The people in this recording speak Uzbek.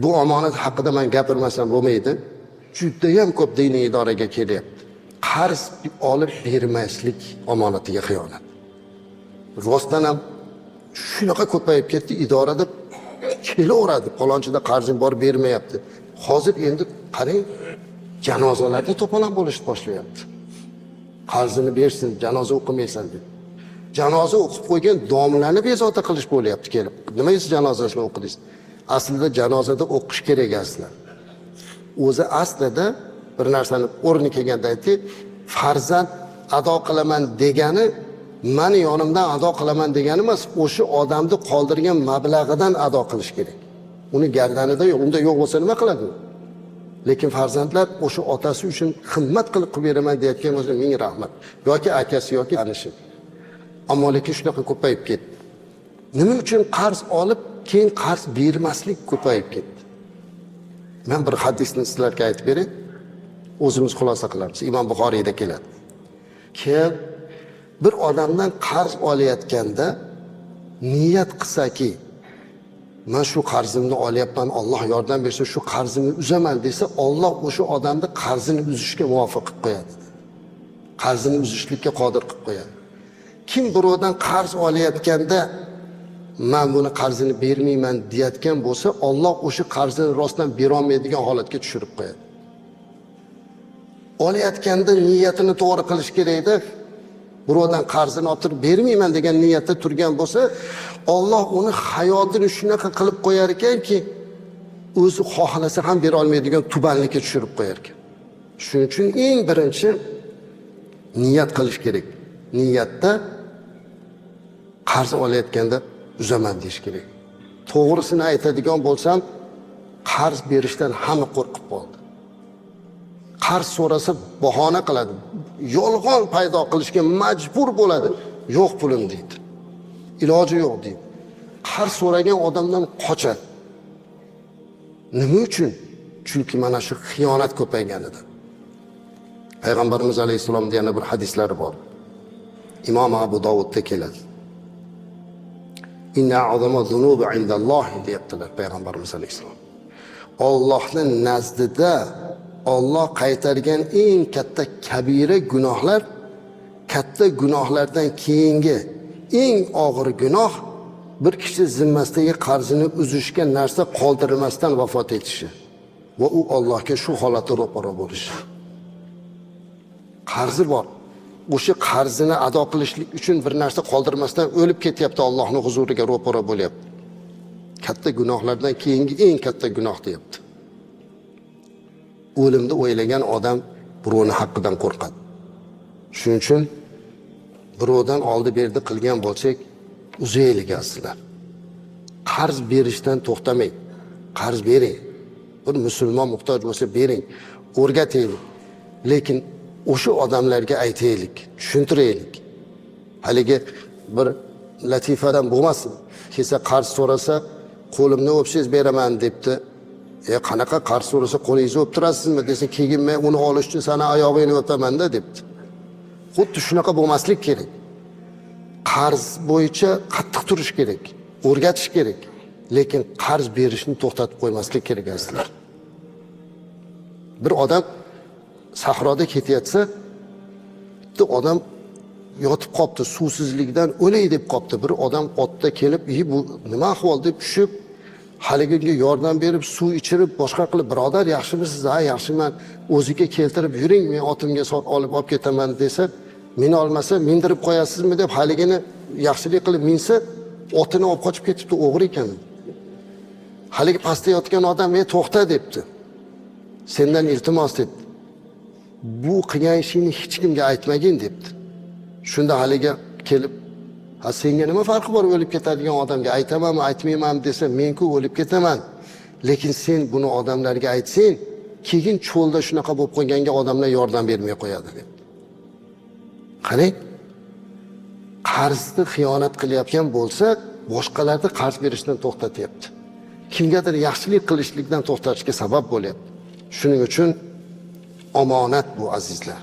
Bu omonat haqida men gapirmasam bo'lmaydi. Judayam ko'p diniy idoraga kelyapti. Qarz olib bermaslik omonatiga xiyonat. Rostdan ham shunaqa ko'payib ketdi, idorada kelaveradi. Falonchida qarzing bor, bermayapti. Hozir endi qarang, janozalarda to'polon bo'lishni boshlayapti. Qarzini bersin, janoza o'qimaysan deb. Janoza o'qib qo'ygan domlarni bezovta qilish bo'lyapti kelib. Nima siz janozasini o'qidingiz? Aslida janozada o'qish kerak aslida. O'zi aslida bir narsani o'rni kelganda aytdi, farzand ado qilaman degani meni yonimdan ado qilaman degani emas, o'sha odamni qoldirgan mablag'idan ado qilish kerak. Uni gardanida yo'q, unda yo'q bo'lsa nima qiladi? Lekin farzandlar o'sha otasi uchun xizmat qilib beraman deyotgan bo'lsa, ming rahmat. Yoki akasi yoki anishi. Ammo lekin shunaqa ko'payib ketdi. Nima uchun qarz olib, keyin qarz bermaslik ko'payib ketdi? Men bir hadisni sizlarga aytib beray. O'zimiz xulosa qilamiz. Imom Buxoriyda keladi. Kim bir odamdan qarz olayotganda niyat qilsaki, men shu qarzimni olyapman, Alloh yordam bersa shu qarzimni uzaman desa, Alloh o'sha odamni qarzini uzishga muvaffaq qilib qo'yadi. Qarzini uzishlikka qodir qilib qo'yadi. Kim birovdan qarz olayotganda men buni qarzini bermayman deyotgan bo'lsa, Alloh o'sha qarzini rostdan bera olmaydigan holatga tushirib qo'yadi. Olayotganda niyatini to'g'ri qilish kerak-da. Birovdan qarzini olib bermayman degan niyatda turgan bo'lsa, Alloh uni hayotini shunaqa qilib qo'yar ekanki, o'zi xohlasa ham bera olmaydigan tubanlikka tushirib qo'yar ekan. Shuning uchun eng birinchi niyat qilish kerak. Niyatda qarz olayotganda uzaman deyish kerak. To'g'risini aytadigan bo'lsam, qarz berishdan hamma qo'rqib qoldi. Qarz so'rasa bahona qiladi. Yolg'on paydo qilishga majbur bo'ladi. Yo'q pulim deydi. Iloji yo'q deydi. Qarz so'ragan odamdan qochadi. Nima uchun? Chunki mana shu xiyonat ko'payganida. Payg'ambarimiz alayhisalomning yana bir hadislari bor. Imom Abu Dovudda keladi. Inna a'zama zunubi indalloh deyaptilar Payg'ambarimiz alayhisalom. Allohning nazdida Alloh qaytargan eng katta kabira gunohlar, katta gunohlardan keyingi eng og'ir gunoh bir kishi zimmasidagi qarzini uzishga narsa qoldirmasdan vafot etishi va u Allohga shu holatda ro'para bo'lishi. Qarzi bor. O'sha qarzini ado qilishlik uchun bir narsa qoldirmasdan o'lib ketyapti, Allohning huzuriga ro'para bo'lyapti. Katta gunohlardan keyingi eng katta gunoh deyapti. O'limni o'ylagan odam birovning haqqidan qo'rqadi. Shuning uchun birovdan oldi berdi qilgan bo'lsak, uzaylik aslar. Qarz berishdan to'xtamang. Qarz bering. Bir musulmon muhtoj bo'lsa bering, o'rgataylik. Lekin o'sha odamlarga aytaylik, tushuntiraylik. Haligi bir latifadan bo'lmasin. Kelsa qarz so'rasa, qo'limni o'psangiz beraman debdi. Qanaqa qarz so'rasa qo'lingizni o'pib turasizmi desa, keyin men uni olish uchun sana oyog'ingni o'paman-da debdi. Xuddi shunaqa bo'lmaslik kerak. Qarz bo'yicha qattiq turish kerak, o'rgatish kerak. Lekin qarz berishni to'xtatib qo'ymaslik kerak aslida. Bir odam sahroda ketayotsa, bitta odam yotib qopti, suvsizlikdan o'lay deb qopti. Bir odam otda kelib, bu nima ahvol deb tushib, haligiga yordam berib, suv ichirib, boshqa qilib, birodar yaxshimisiz? Ha, yaxshiman. O'ziga keltirib yuring, men otimga olib ketaman desa, meni olmasa mindirib qo'yasizmi deb haligini yaxshilik qilib minsa, otini olib qochib ketibdi, o'g'ri ekan. Haligi pastda yotgan odam, "Men to'xta" debdi. "Sendan iltimos" debdi. "Bu qilgan ishingni hech kimga aytmagin" debdi. Shunda haligi kelib, "Ha, senga nima farqi bor o'lib ketadigan odamga? Aytamanmi, aytmayman desa, men-ku o'lib ketaman. Lekin sen buni odamlarga aytsang, keyin cho'lda shunaqa bo'lib qo'yganga odamlar yordam bermay qo'yadi" deb. Qarang, qarzni xiyonat qilayotgan bo'lsa, boshqalarni qarz berishdan to'xtatyapti. Kimgadir yaxshilik qilishlikdan to'xtatishga sabab bo'lyapti. Shuning uchun omonat bu azizlar.